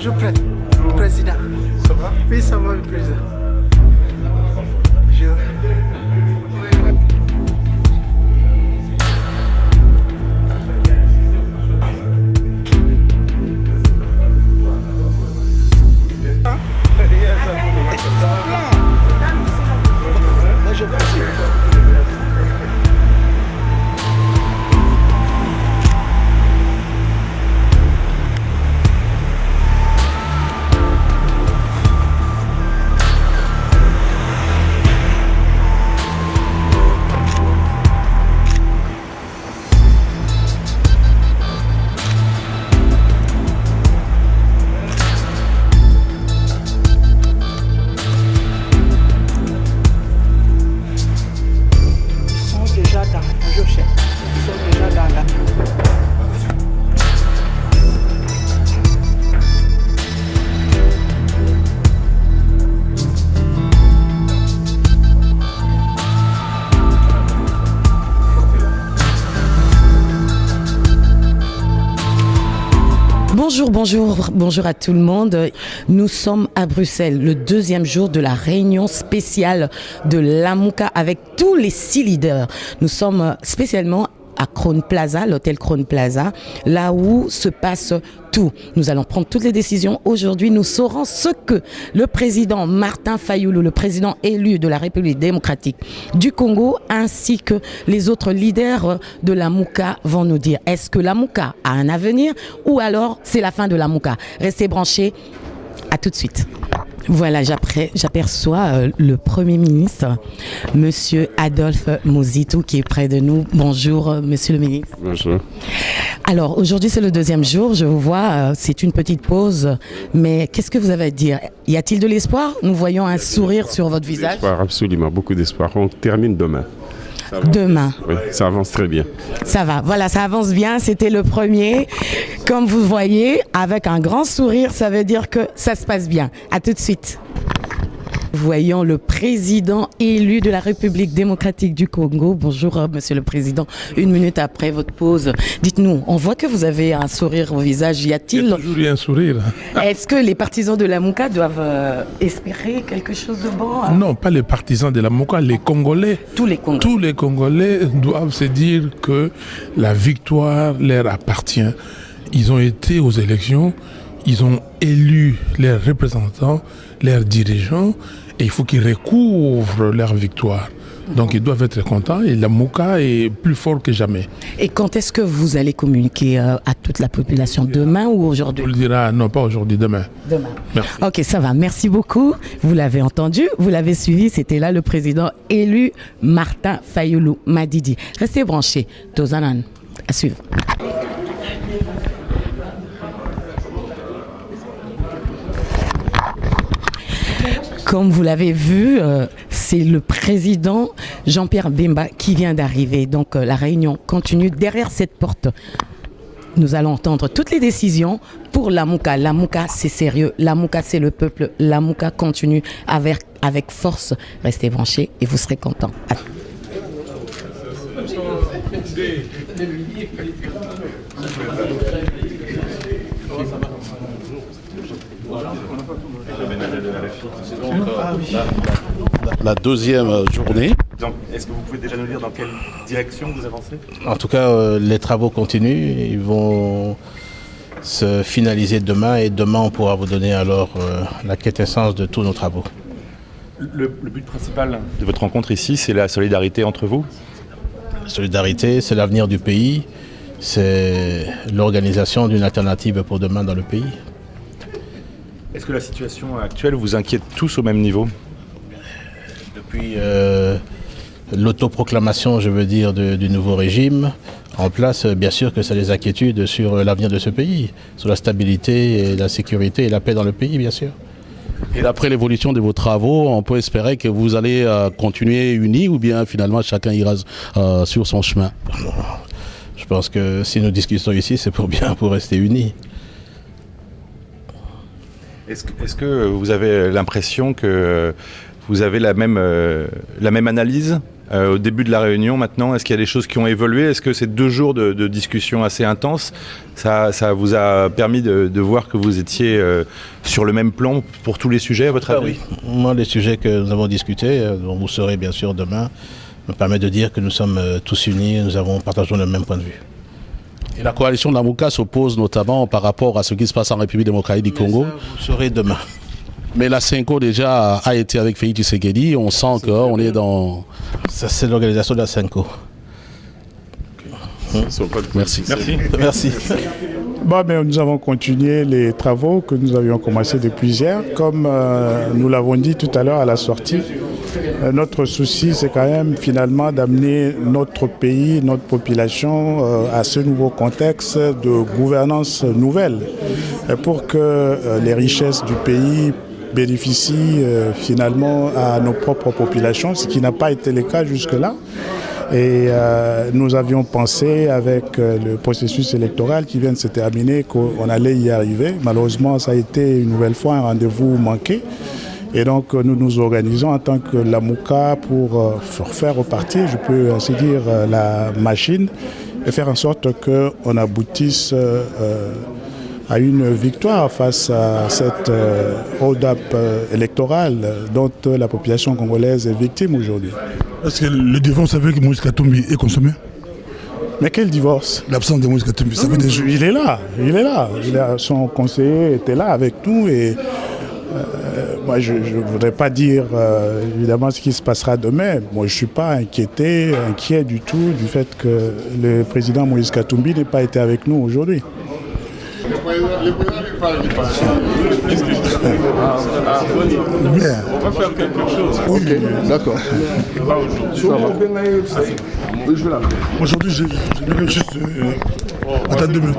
Bonjour, Président. Ça va? Oui, ça va, le Président. Bonjour. Bonjour, Président. Bonjour à tout le monde. Nous sommes à Bruxelles, le deuxième jour de la réunion spéciale de l'AMUCA avec tous les 6 leaders. Nous sommes spécialement à Crown Plaza, l'hôtel Crown Plaza, là où se passe tout. Nous allons prendre toutes les décisions. Aujourd'hui, nous saurons ce que le président Martin Fayulu, le président élu de la République démocratique du Congo, ainsi que les autres leaders de l'AMUCA vont nous dire. Est-ce que l'AMUCA a un avenir ou alors c'est la fin de l'AMUCA? Restez branchés. À tout de suite. Voilà, j'aperçois le Premier ministre, Monsieur Adolphe Muzitu, qui est près de nous. Bonjour, Monsieur le ministre. Bonjour. Alors, aujourd'hui, c'est le deuxième jour. Je vous vois, c'est une petite pause. Mais qu'est-ce que vous avez à dire? Y a-t-il de l'espoir? Nous voyons un sourire sur votre visage. Espoir, absolument, beaucoup d'espoir. On termine demain. Demain. Oui, ça avance très bien. Ça va, voilà, ça avance bien. C'était le premier. Comme vous voyez, avec un grand sourire, ça veut dire que ça se passe bien. À tout de suite. Voyons le président élu de la République démocratique du Congo. Bonjour, Monsieur le Président. 1 minute après votre pause, dites-nous, on voit que vous avez un sourire au visage. Y a-t-il... Il y a toujours eu un sourire. Est-ce que les partisans de l'AMUCA doivent espérer quelque chose de bon? Non, pas les partisans de l'AMUCA, les Congolais. Tous les Congolais. Tous les Congolais doivent se dire que la victoire leur appartient. Ils ont été aux élections, ils ont élu leurs représentants, leurs dirigeants, et il faut qu'ils recouvrent leur victoire. Donc ils doivent être contents et l'AMUCA est plus fort que jamais. Et quand est-ce que vous allez communiquer à toute la population? Demain ou aujourd'hui? On le dira, non pas aujourd'hui, demain. Demain. Merci. Ok, ça va. Merci beaucoup. Vous l'avez entendu, vous l'avez suivi. C'était là le président élu Martin Fayulu Madidi. Restez branchés. Tozanan, à suivre. Comme vous l'avez vu, c'est le président Jean-Pierre Bemba qui vient d'arriver. Donc la réunion continue derrière cette porte. Nous allons entendre toutes les décisions pour l'AMUCA. L'AMUCA, c'est sérieux. L'AMUCA, c'est le peuple. L'AMUCA continue avec force. Restez branchés et vous serez contents. La deuxième journée. Est-ce que vous pouvez déjà nous dire dans quelle direction vous avancez? En tout cas, les travaux continuent. Ils vont se finaliser demain et demain on pourra vous donner alors la quintessence de tous nos travaux. Le but principal de votre rencontre ici, c'est la solidarité entre vous? La solidarité, c'est l'avenir du pays. C'est l'organisation d'une alternative pour demain dans le pays. Est-ce que la situation actuelle vous inquiète tous au même niveau? Depuis l'autoproclamation, je veux dire, du nouveau régime en place, bien sûr que ça a des inquiétudes sur l'avenir de ce pays, sur la stabilité, et la sécurité et la paix dans le pays, bien sûr. Et d'après l'évolution de vos travaux, on peut espérer que vous allez continuer unis ou bien finalement chacun ira sur son chemin? Je pense que si nous discutons ici, c'est pour rester unis. Est-ce que vous avez l'impression que vous avez la même analyse au début de la réunion maintenant. Est-ce qu'il y a des choses qui ont évolué? Est-ce que ces 2 jours de discussion assez intenses, ça vous a permis de voir que vous étiez sur le même plan pour tous les sujets, à votre avis? Oui. Moi, les sujets que nous avons discutés, dont vous saurez bien sûr demain, me permettent de dire que nous sommes tous unis, partageons le même point de vue. Et la coalition de Lamuka s'oppose notamment par rapport à ce qui se passe en République démocratique du Congo. Ça, vous saurez demain. Mais la CENCO déjà a été avec Félix Tshisekedi, on sent qu'on est dans... Ça, c'est l'organisation de la CENCO. Merci. Merci. Bon, mais nous avons continué les travaux que nous avions commencés depuis hier. Comme nous l'avons dit tout à l'heure à la sortie, notre souci, c'est quand même finalement d'amener notre pays, notre population à ce nouveau contexte de gouvernance nouvelle pour que les richesses du pays bénéficient finalement à nos propres populations, ce qui n'a pas été le cas jusque-là. Et nous avions pensé avec le processus électoral qui vient de se terminer qu'on allait y arriver. Malheureusement, ça a été une nouvelle fois un rendez-vous manqué. Et donc nous nous organisons en tant que Lamuka pour faire repartir, je peux ainsi dire, la machine et faire en sorte qu'on aboutisse à une victoire face à cette hold-up électorale dont la population congolaise est victime aujourd'hui. Est-ce que le divorce avec Moïse Katumbi est consommé? Mais quel divorce? L'absence de Moïse Katumbi, ça fait des jours. Il est là. Son conseiller était là avec nous et moi je ne voudrais pas dire évidemment ce qui se passera demain. Moi je ne suis pas inquiet du tout du fait que le président Moïse Katumbi n'ait pas été avec nous aujourd'hui. Bien. On va faire quelque chose. Oui, d'accord. Aujourd'hui, je vais juste attendre 2 minutes.